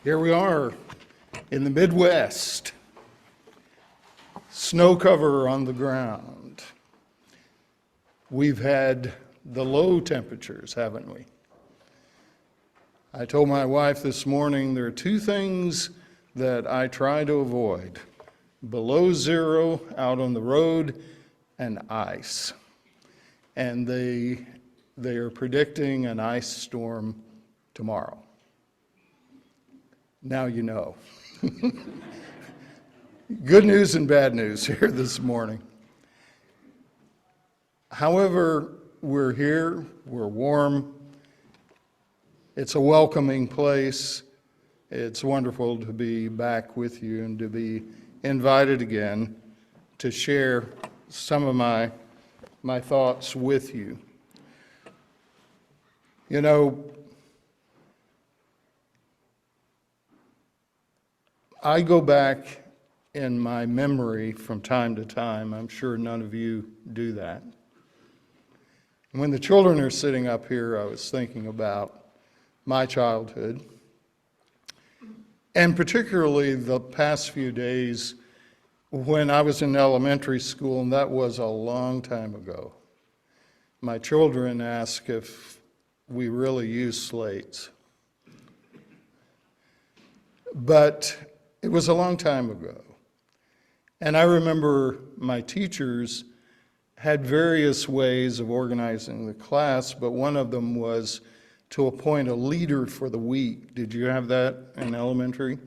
Here we are in the Midwest, snow cover on the ground. We've had the low temperatures, haven't we? I told my wife this morning there are two things that I try to avoid: below zero out on the road and ice. And they are predicting an ice storm tomorrow. Now you know. Good news and bad news here this morning. However, we're here, we're warm. It's a welcoming place. It's wonderful to be back with you and to be invited again to share some of my thoughts with you. You know, I go back in my memory from time to time. I'm sure none of you do that. When the children are sitting up here, I was thinking about my childhood, and particularly the past few days when I was in elementary school, and that was a long time ago. My children ask if we really use slates. But it was a long time ago. And I remember my teachers had various ways of organizing the class, but one of them was to appoint a leader for the week. Did you have that in elementary?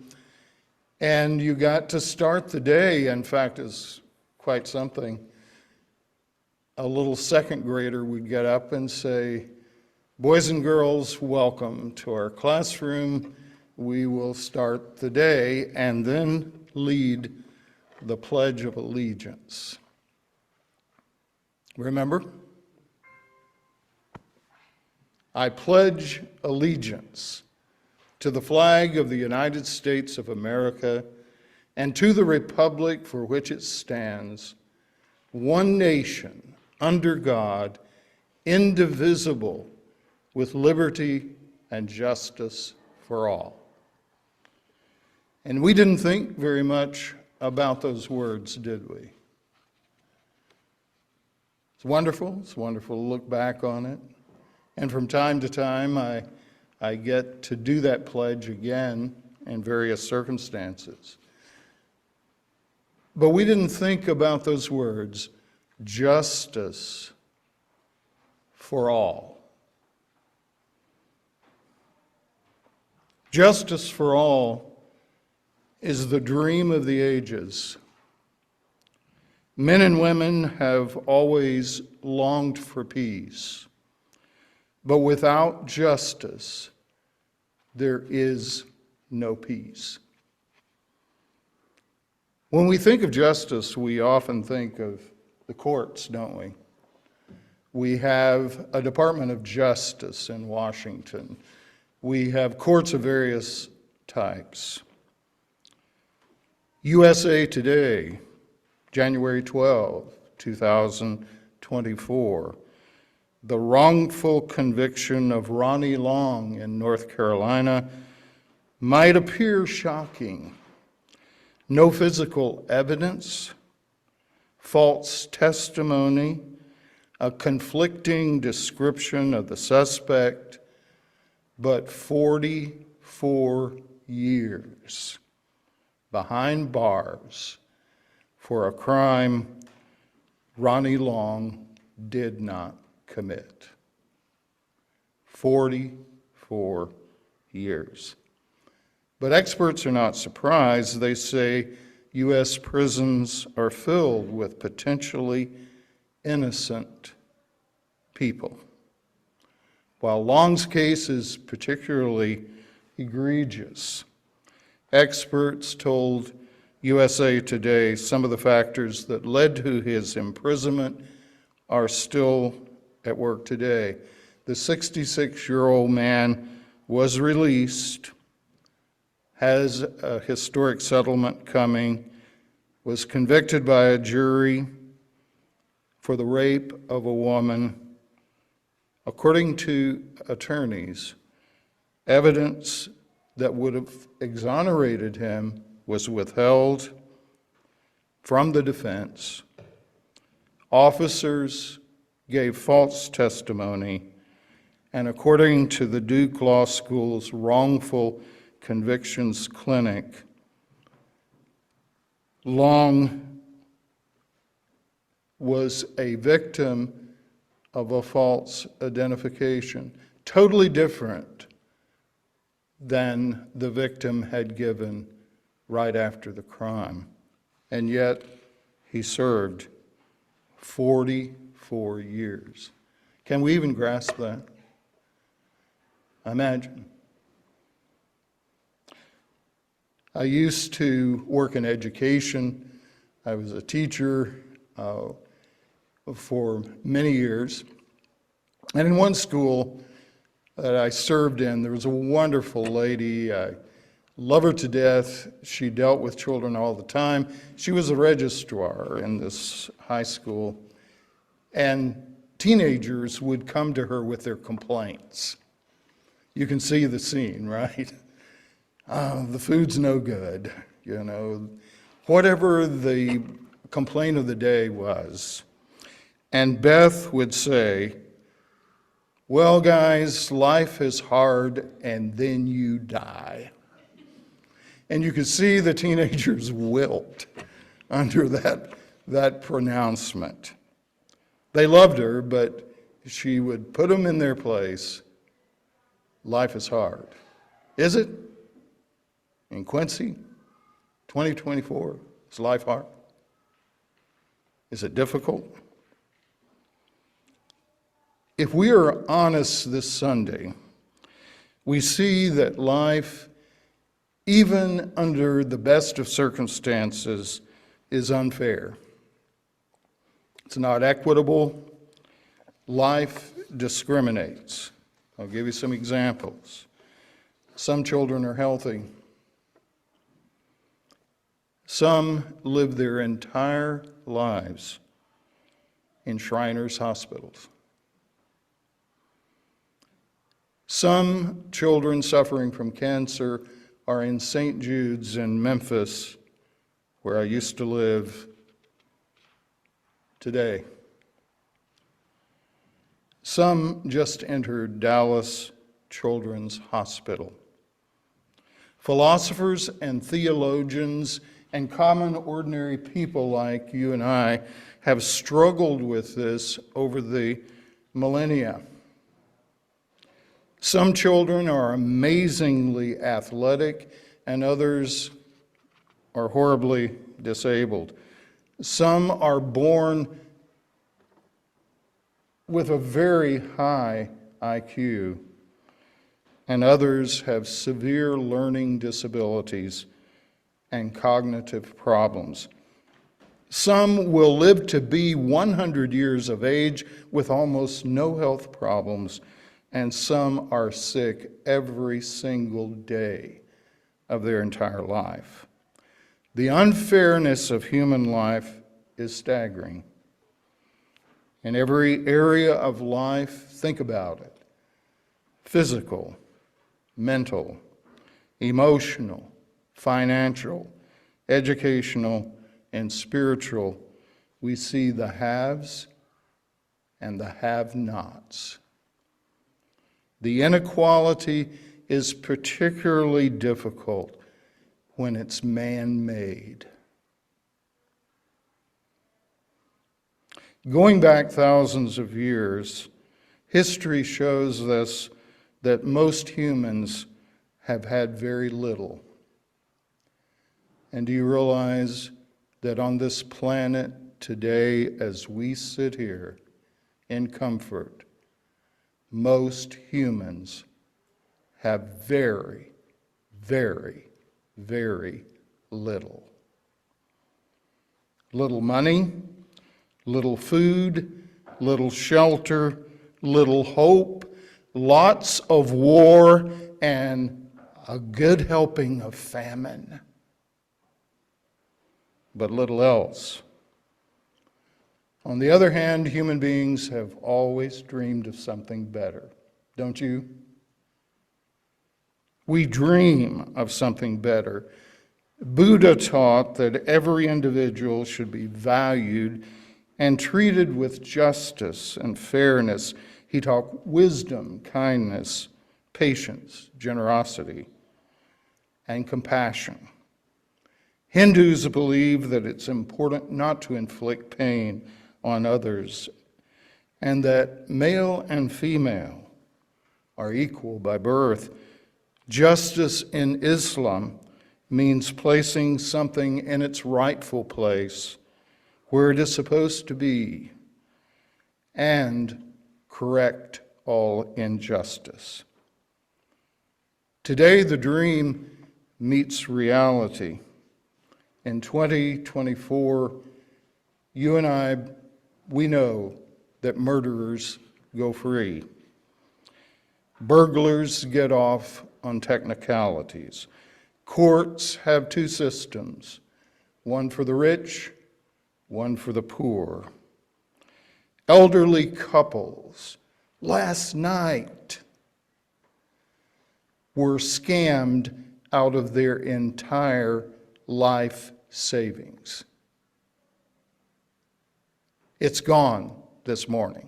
And you got to start the day. In fact, it's quite something. A little second grader would get up and say, "Boys and girls, welcome to our classroom. We will start the day," and then lead the Pledge of Allegiance. Remember? I pledge allegiance to the flag of the United States of America and to the republic for which it stands, one nation, under God, indivisible, with liberty and justice for all. And we didn't think very much about those words, did we? It's wonderful. It's wonderful to look back on it. And from time to time, I get to do that pledge again in various circumstances. But we didn't think about those words, justice for all. Justice for all is the dream of the ages. Men and women have always longed for peace, but without justice, there is no peace. When we think of justice, we often think of the courts, don't we? We have a Department of Justice in Washington. We have courts of various types. USA Today, January 12, 2024. The wrongful conviction of Ronnie Long in North Carolina might appear shocking. No physical evidence, false testimony, a conflicting description of the suspect, but 44 years behind bars for a crime Ronnie Long did not commit. 44 years. But experts are not surprised. They say U.S. prisons are filled with potentially innocent people. While Long's case is particularly egregious, experts told USA Today some of the factors that led to his imprisonment are still at work today. The 66-year-old man was released, has a historic settlement coming, was convicted by a jury for the rape of a woman. According to attorneys, evidence that would have exonerated him was withheld from the defense. Officers gave false testimony, and according to the Duke Law School's wrongful convictions clinic, Long was a victim of a false identification, totally different than the victim had given right after the crime. And yet, he served 44 years. Can we even grasp that? Imagine. I used to work in education. I was a teacher for many years. And in one school that I served in, there was a wonderful lady. I love her to death. She dealt with children all the time. She was a registrar in this high school. And teenagers would come to her with their complaints. You can see the scene, right? The food's no good, whatever the complaint of the day was. And Beth would say, well, guys, life is hard and then you die. And you could see the teenagers wilt under that pronouncement. They loved her, but she would put them in their place. Life is hard. Is it? In Quincy, 2024, is life hard? Is it difficult? If we are honest this Sunday, we see that life, even under the best of circumstances, is unfair. It's not equitable. Life discriminates. I'll give you some examples. Some children are healthy. Some live their entire lives in Shriners hospitals. Some children suffering from cancer are in St. Jude's in Memphis, where I used to live, today. Some just entered Dallas Children's Hospital. Philosophers and theologians and common ordinary people like you and I have struggled with this over the millennia. Some children are amazingly athletic, and others are horribly disabled. Some are born with a very high IQ, and others have severe learning disabilities and cognitive problems. Some will live to be 100 years of age with almost no health problems, and some are sick every single day of their entire life. The unfairness of human life is staggering. In every area of life, think about it: physical, mental, emotional, financial, educational, and spiritual, we see the haves and the have-nots. The inequality is particularly difficult when it's man-made. Going back thousands of years, history shows us that most humans have had very little. And do you realize that on this planet today, as we sit here in comfort, most humans have very, very, very little. Little money, little food, little shelter, little hope, lots of war, and a good helping of famine, but little else. On the other hand, human beings have always dreamed of something better, don't you? We dream of something better. Buddha taught that every individual should be valued and treated with justice and fairness. He taught wisdom, kindness, patience, generosity, and compassion. Hindus believe that it's important not to inflict pain on others, and that male and female are equal by birth. Justice in Islam means placing something in its rightful place, where it is supposed to be, and correct all injustice. Today, the dream meets reality. In 2024, you and I, we know that murderers go free. Burglars get off on technicalities. Courts have two systems, one for the rich, one for the poor. Elderly couples last night were scammed out of their entire life savings. It's gone this morning.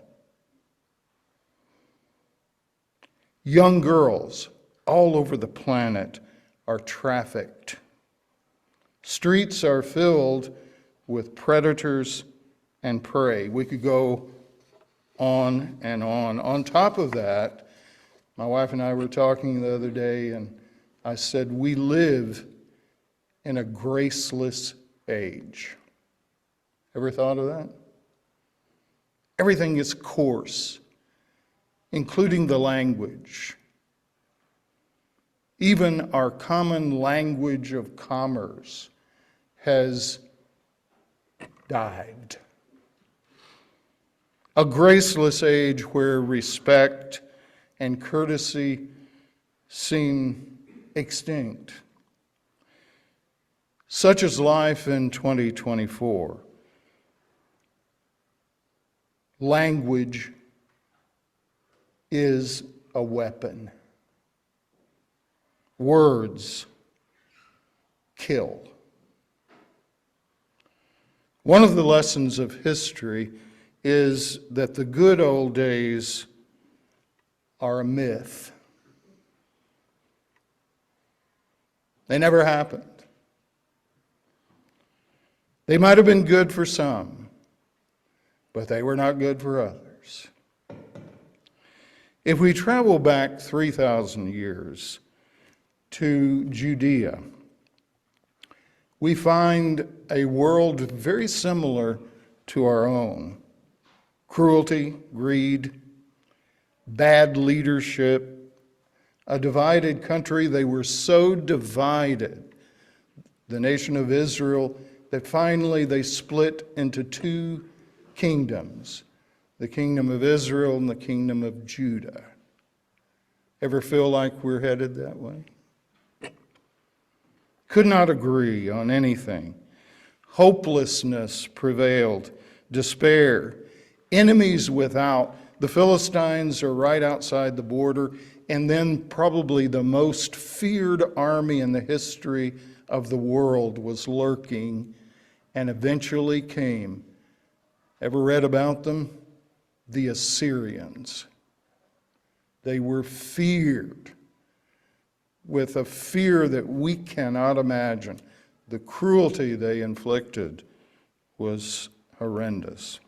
Young girls all over the planet are trafficked. Streets are filled with predators and prey. We could go on and on. On top of that, my wife and I were talking the other day, and I said, we live in a graceless age. Ever thought of that? Everything is coarse, including the language. Even our common language of commerce has dived. A graceless age where respect and courtesy seem extinct. Such is life in 2024. Language is a weapon. Words kill. One of the lessons of history is that the good old days are a myth. They never happened. They might have been good for some, but they were not good for others. If we travel back 3,000 years to Judea, we find a world very similar to our own. Cruelty, greed, bad leadership, a divided country. They were so divided, the nation of Israel, that finally they split into two kingdoms, the kingdom of Israel and the kingdom of Judah. Ever feel like we're headed that way? Could not agree on anything. Hopelessness prevailed, despair, enemies without. The Philistines are right outside the border, and then probably the most feared army in the history of the world was lurking and eventually came. Ever read about them? The Assyrians. They were feared with a fear that we cannot imagine. The cruelty they inflicted was horrendous.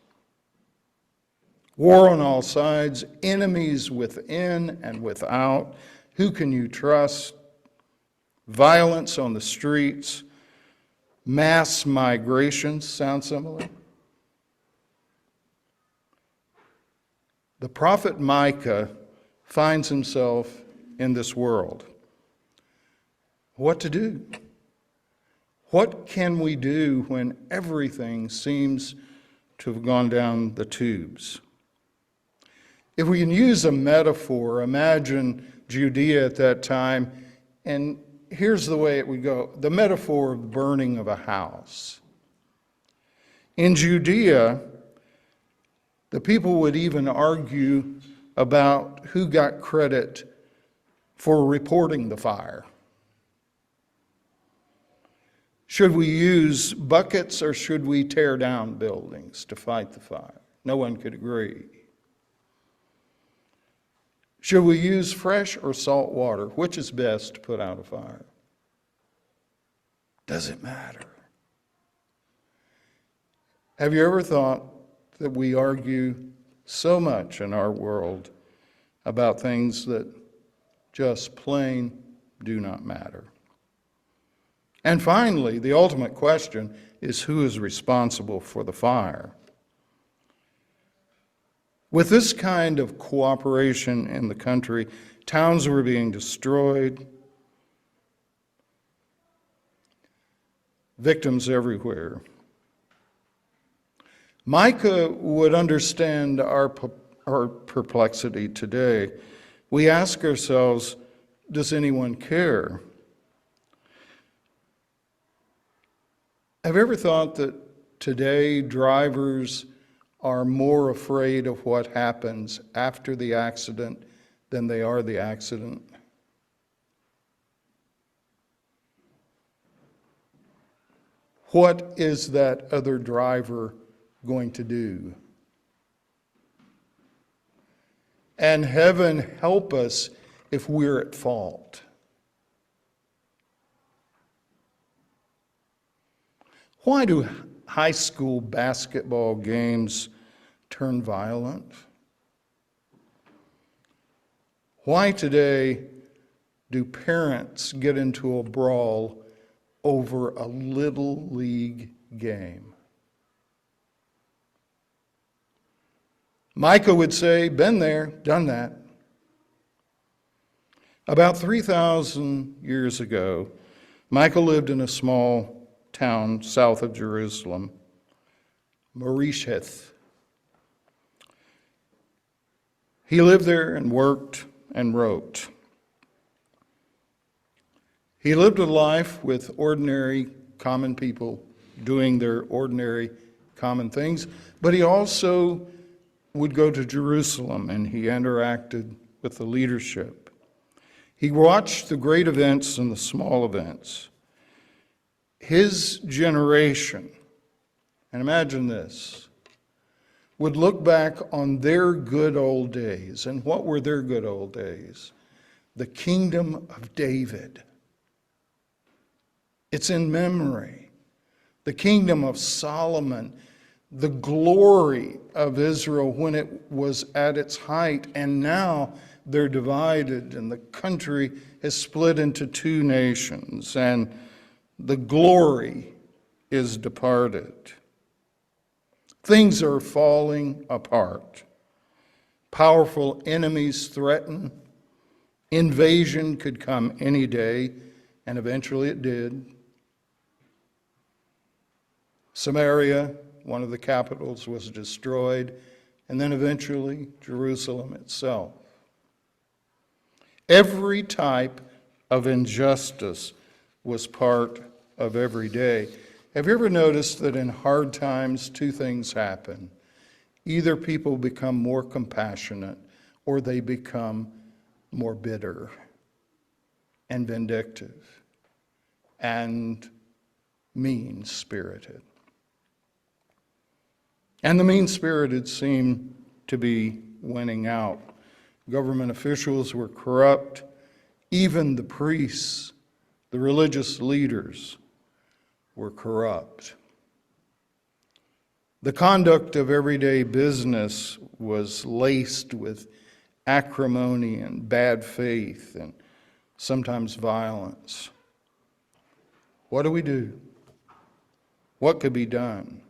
War on all sides, enemies within and without. Who can you trust? Violence on the streets, mass migration. Sound similar? The prophet Micah finds himself in this world. What to do? What can we do when everything seems to have gone down the tubes? If we can use a metaphor, imagine Judea at that time, and here's the way it would go. The metaphor of the burning of a house. In Judea, the people would even argue about who got credit for reporting the fire? Should we use buckets or should we tear down buildings to fight the fire? No one could agree. Should we use fresh or salt water? Which is best to put out a fire? Does it matter? Have you ever thought that we argue so much in our world about things that just plain do not matter? And finally, the ultimate question is, who is responsible for the fire? With this kind of cooperation in the country, towns were being destroyed, victims everywhere. Micah would understand our perplexity today. We ask ourselves, does anyone care? Have you ever thought that today drivers are more afraid of what happens after the accident than they are the accident? What is that other driver going to do? And heaven help us if we're at fault. Why do high school basketball games turn violent? Why today do parents get into a brawl over a little league game? Micah would say, been there, done that. About 3,000 years ago, Micah lived in a small town south of Jerusalem, Moresheth. He lived there and worked and wrote. He lived a life with ordinary, common people doing their ordinary, common things, but he also would go to Jerusalem and he interacted with the leadership. He watched the great events and the small events. His generation, and imagine this, would look back on their good old days. And what were their good old days? The kingdom of David. It's in memory. The kingdom of Solomon, the glory of Israel when it was at its height, and now they're divided and the country is split into two nations, and the glory is departed. Things are falling apart. Powerful enemies threaten. Invasion could come any day, and eventually it did. Samaria, one of the capitals, was destroyed, and then eventually Jerusalem itself. Every type of injustice was part of every day. Have you ever noticed that in hard times, two things happen? Either people become more compassionate or they become more bitter and vindictive and mean-spirited. And the mean-spirited seem to be winning out. Government officials were corrupt. Even the priests, the religious leaders, were corrupt. The conduct of everyday business was laced with acrimony and bad faith and sometimes violence. What do we do? What could be done?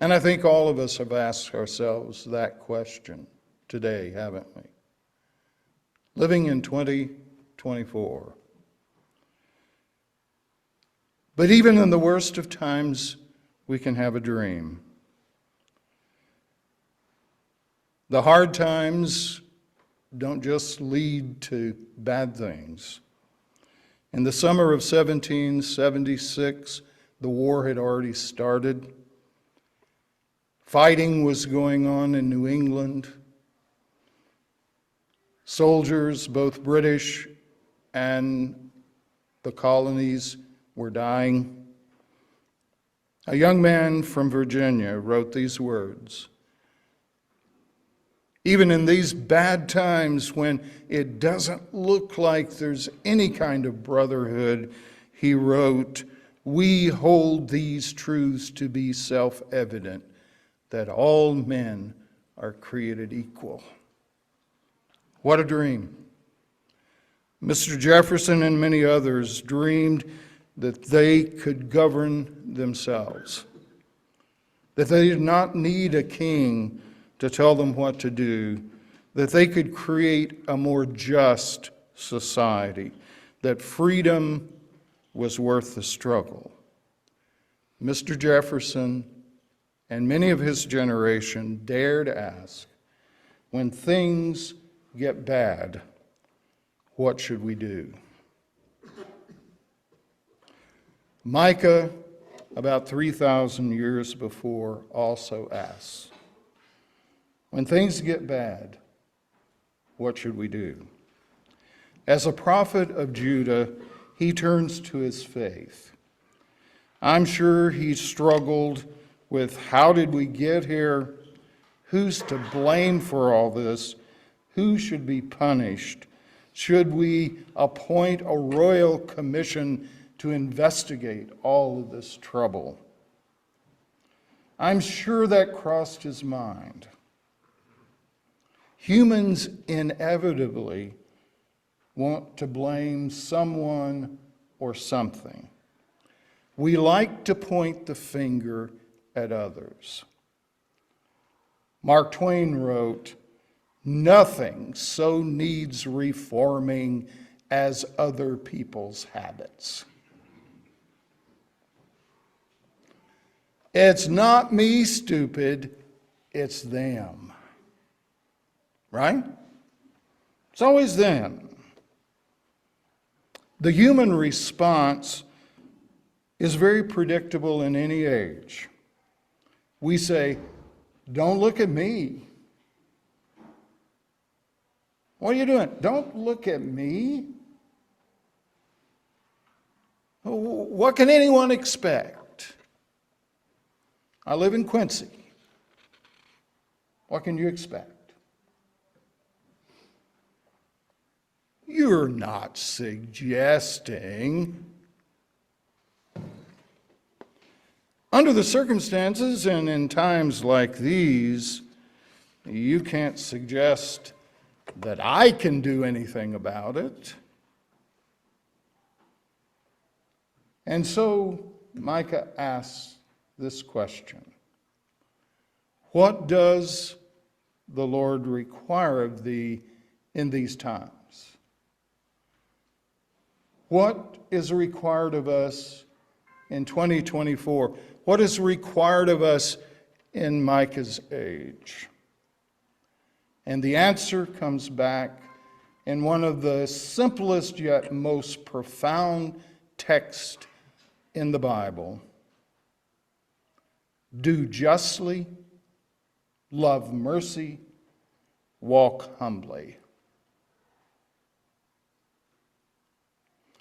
And I think all of us have asked ourselves that question today, haven't we? Living in 2024. But even in the worst of times, we can have a dream. The hard times don't just lead to bad things. In the summer of 1776, the war had already started. Fighting was going on in New England. Soldiers, both British and the colonies, were dying. A young man from Virginia wrote these words. Even in these bad times when it doesn't look like there's any kind of brotherhood, he wrote, "We hold these truths to be self-evident, that all men are created equal." What a dream. Mr. Jefferson and many others dreamed that they could govern themselves, that they did not need a king to tell them what to do, that they could create a more just society, that freedom was worth the struggle. Mr. Jefferson and many of his generation dared ask, when things get bad, what should we do? Micah, about 3,000 years before, also asks, when things get bad, what should we do? As a prophet of Judah, he turns to his faith. I'm sure he struggled with, how did we get here? Who's to blame for all this? Who should be punished? Should we appoint a royal commission to investigate all of this trouble? I'm sure that crossed his mind. Humans inevitably want to blame someone or something. We like to point the finger at others. Mark Twain wrote, "Nothing so needs reforming as other people's habits." It's not me, stupid, it's them. Right? It's always them. The human response is very predictable in any age. We say, "Don't look at me." What are you doing? Don't look at me. What can anyone expect? I live in Quincy. What can you expect? You're not suggesting. Under the circumstances and in times like these, you can't suggest that I can do anything about it. And so Micah asks this question: what does the Lord require of thee in these times? What is required of us in 2024? What is required of us in Micah's age? And the answer comes back in one of the simplest yet most profound texts in the Bible. Do justly, love mercy, walk humbly.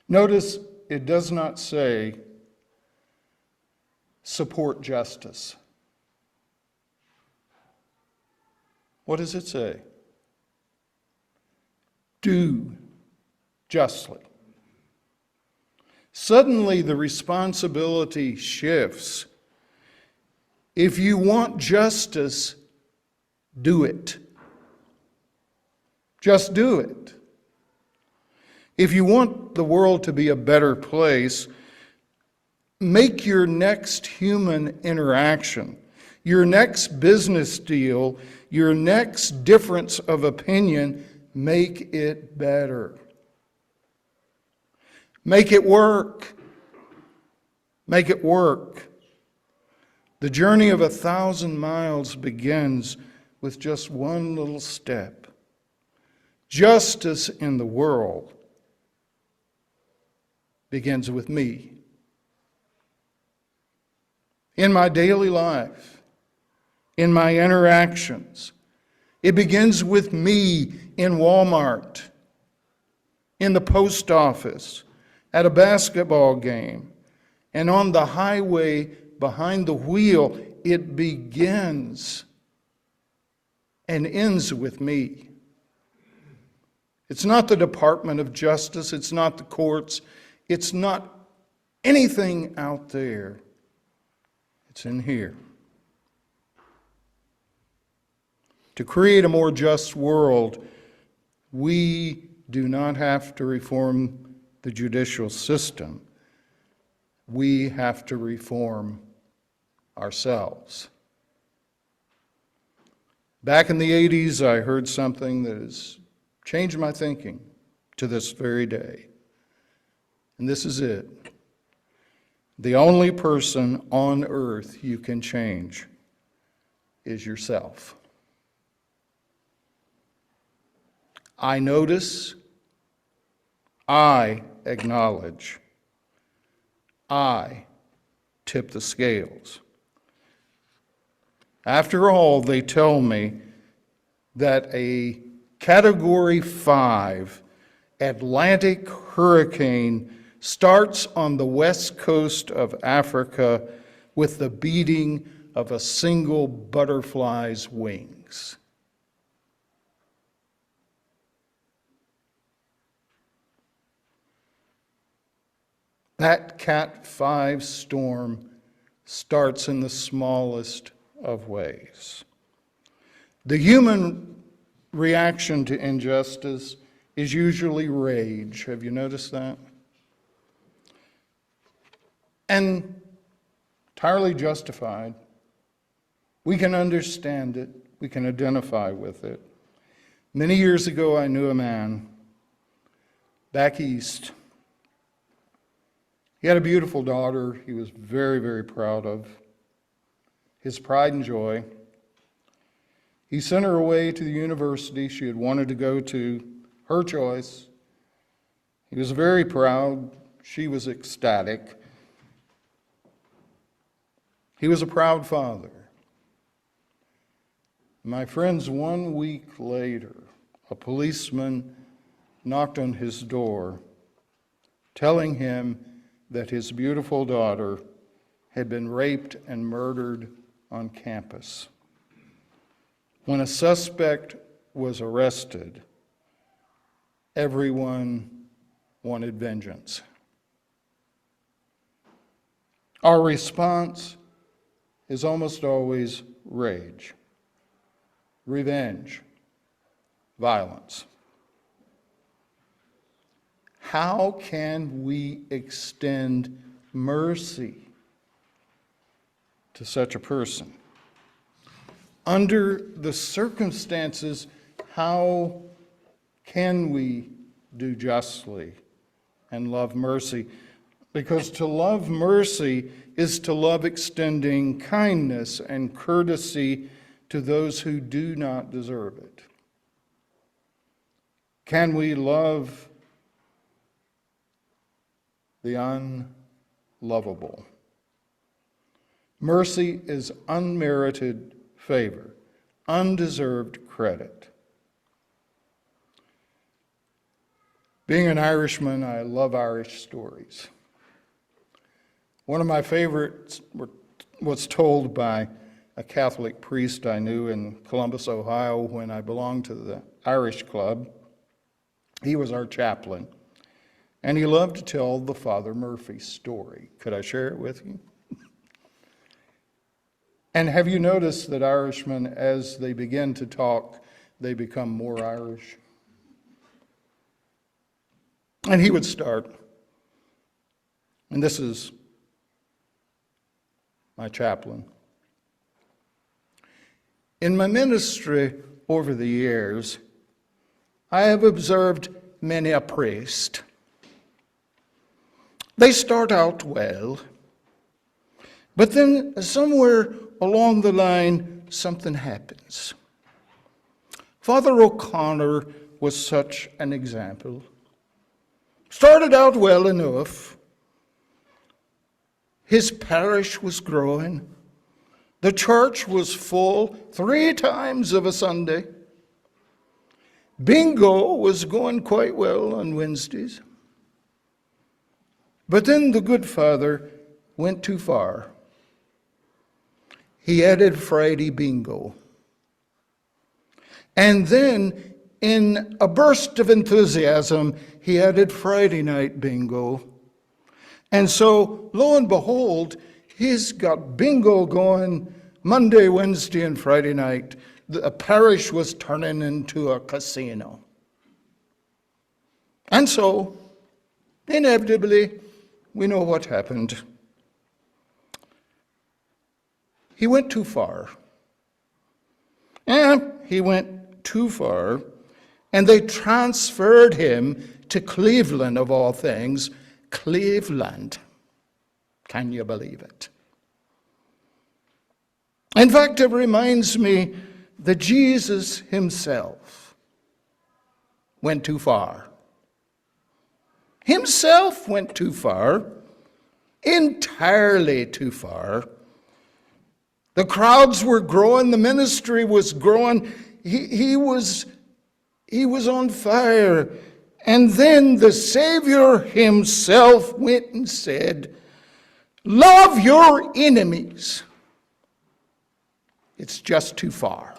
Notice it does not say support justice. What does it say? Do justly. Suddenly the responsibility shifts. If you want justice, do it. Just do it. If you want the world to be a better place, make your next human interaction, your next business deal, your next difference of opinion, make it better. Make it work. Make it work. The journey of 1,000 miles begins with just one little step. Justice in the world begins with me. In my daily life, in my interactions, It begins with me in Walmart, in the post office, at a basketball game, and on the highway behind the wheel. It begins and ends with me. It's not the Department of Justice. It's not the courts. It's not anything out there. It's in here. To create a more just world, we do not have to reform the judicial system. We have to reform ourselves. Back in the 80s, I heard something that has changed my thinking to this very day. And this is it. The only person on earth you can change is yourself. I notice, I acknowledge, I tip the scales. After all, they tell me that a Category 5 Atlantic hurricane starts on the west coast of Africa with the beating of a single butterfly's wings. That Cat 5 storm starts in the smallest of ways. The human reaction to injustice is usually rage. Have you noticed that? And entirely justified. We can understand it. We can identify with it. Many years ago, I knew a man back east. He had a beautiful daughter he was very, very proud of. His pride and joy. He sent her away to the university she had wanted to go to, her choice. He was very proud. She was ecstatic. He was a proud father. My friends, 1 week later, a policeman knocked on his door, telling him that his beautiful daughter had been raped and murdered on campus. When a suspect was arrested, everyone wanted vengeance. Our response is almost always rage, revenge, violence. How can we extend mercy to such a person? Under the circumstances, how can we do justly and love mercy? Because to love mercy is to love extending kindness and courtesy to those who do not deserve it. Can we love the unlovable? Mercy is unmerited favor, undeserved credit. Being an Irishman, I love Irish stories. One of my favorites was told by a Catholic priest I knew in Columbus, Ohio, when I belonged to the Irish Club. He was our chaplain, and he loved to tell the Father Murphy story. Could I share it with you? And have you noticed that Irishmen, as they begin to talk, they become more Irish? And he would start, and this is my chaplain. In my ministry over the years, I have observed many a priest. They start out well, but then somewhere along the line, something happens. Father O'Connor was such an example. Started out well enough. His parish was growing. The church was full 3 times of a Sunday. Bingo was going quite well on Wednesdays. But then the good father went too far. He added Friday bingo. And then, in a burst of enthusiasm, he added Friday night bingo. And so, lo and behold, he's got bingo going Monday, Wednesday, and Friday night. The parish was turning into a casino. And so, inevitably, we know what happened. He went too far. And he went too far, and they transferred him to Cleveland, of all things. Cleveland. Can you believe it? In fact, it reminds me that Jesus himself went too far. Himself went too far, entirely too far. The crowds were growing, the ministry was growing, he was on fire. And then the Savior himself went and said, "Love your enemies." It's just too far.